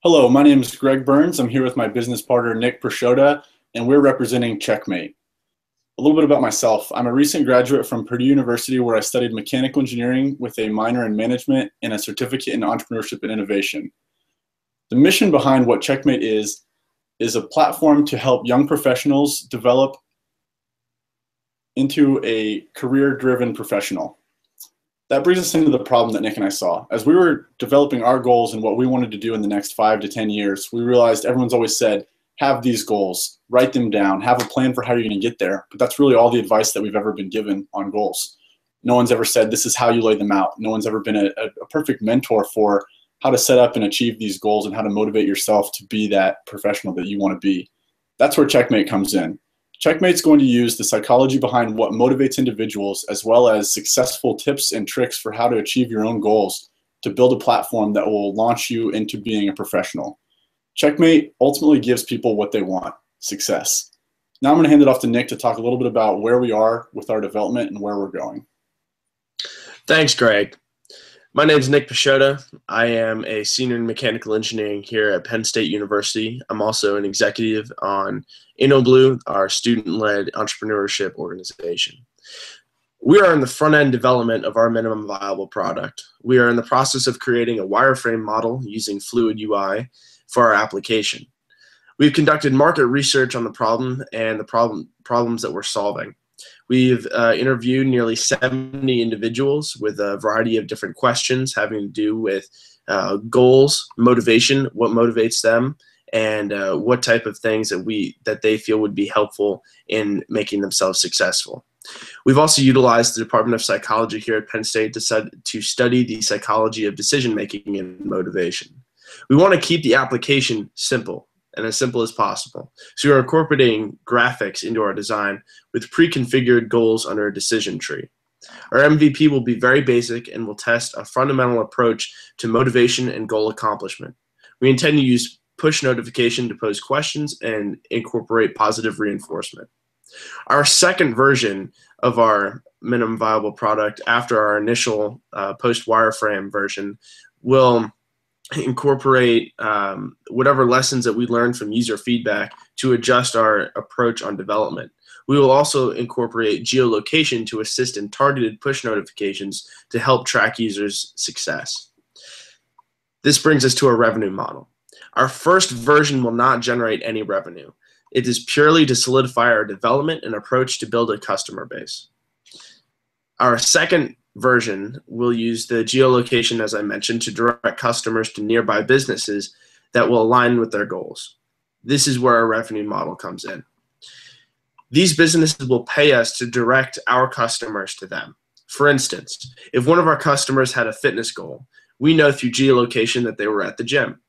Hello, my name is Greg Burns. I'm here with my business partner, Nick Prosciutta, and we're representing CheckMate. A little bit about myself. I'm a recent graduate from Purdue University where I studied mechanical engineering with a minor in management and a certificate in entrepreneurship and innovation. The mission behind what CheckMate is a platform to help young professionals develop into a career-driven professional. That brings us into the problem that Nick and I saw. As we were developing our goals and what we wanted to do in the next 5 to 10 years, we realized everyone's always said, have these goals, write them down, have a plan for how you're going to get there. But that's really all the advice that we've ever been given on goals. No one's ever said, this is how you lay them out. No one's ever been a perfect mentor for how to set up and achieve these goals and how to motivate yourself to be that professional that you want to be. That's where CheckMate comes in. CheckMate's going to use the psychology behind what motivates individuals, as well as successful tips and tricks for how to achieve your own goals to build a platform that will launch you into being a professional. CheckMate ultimately gives people what they want, success. Now I'm going to hand it off to Nick to talk a little bit about where we are with our development and where we're going. Thanks, Greg. My name is Nick Prosciutta. I am a senior in mechanical engineering here at Penn State University. I'm also an executive on InnoBlue, our student-led entrepreneurship organization. We are in the front-end development of our minimum viable product. We are in the process of creating a wireframe model using Fluid UI for our application. We've conducted market research on the problem and the problems that we're solving. We've interviewed nearly 70 individuals with a variety of different questions having to do with goals, motivation, what motivates them, and what type of things that they feel would be helpful in making themselves successful. We've also utilized the Department of Psychology here at Penn State to study the psychology of decision-making and motivation. We want to keep the application simple and as simple as possible. So we're incorporating graphics into our design with pre-configured goals under a decision tree. Our MVP will be very basic and will test a fundamental approach to motivation and goal accomplishment. We intend to use push notification to pose questions and incorporate positive reinforcement. Our second version of our minimum viable product after our initial post-wireframe version will incorporate whatever lessons that we learned from user feedback to adjust our approach on development. We will also incorporate geolocation to assist in targeted push notifications to help track users' success. This brings us to our revenue model. Our first version will not generate any revenue. It is purely to solidify our development and approach to build a customer base. Our second version will use the geolocation, as I mentioned, to direct customers to nearby businesses that will align with their goals. This is where our revenue model comes in. These businesses will pay us to direct our customers to them. For instance, if one of our customers had a fitness goal, we know through geolocation that they were at the gym.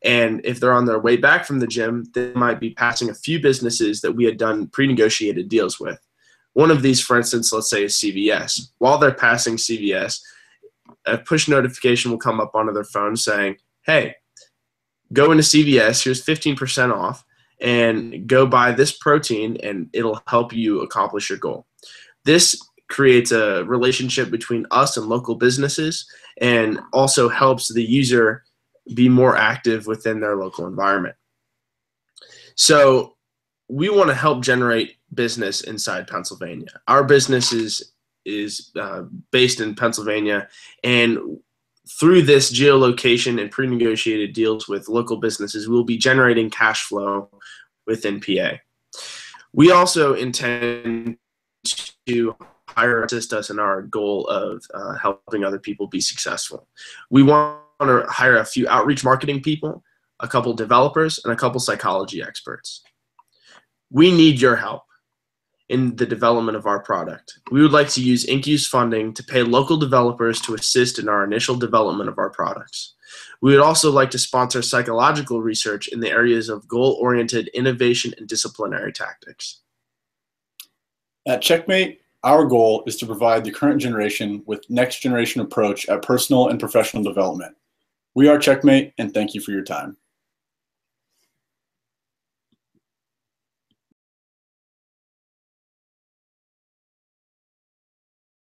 And if they're on their way back from the gym, they might be passing a few businesses that we had done pre-negotiated deals with. One of these, for instance, let's say is CVS. While they're passing CVS, a push notification will come up onto their phone saying, hey, go into CVS, here's 15% off, and go buy this protein, and it'll help you accomplish your goal. This creates a relationship between us and local businesses and also helps the user be more active within their local environment. So we want to help generate business inside Pennsylvania. Our business is based in Pennsylvania, and through this geolocation and pre-negotiated deals with local businesses, we'll be generating cash flow within PA. We also intend to assist us in our goal of helping other people be successful. We want to hire a few outreach marketing people, a couple developers, and a couple psychology experts. We need your help in the development of our product. We would like to use INCU's funding to pay local developers to assist in our initial development of our products. We would also like to sponsor psychological research in the areas of goal-oriented innovation and disciplinary tactics. At CheckMate, our goal is to provide the current generation with next generation approach at personal and professional development. We are CheckMate, and thank you for your time.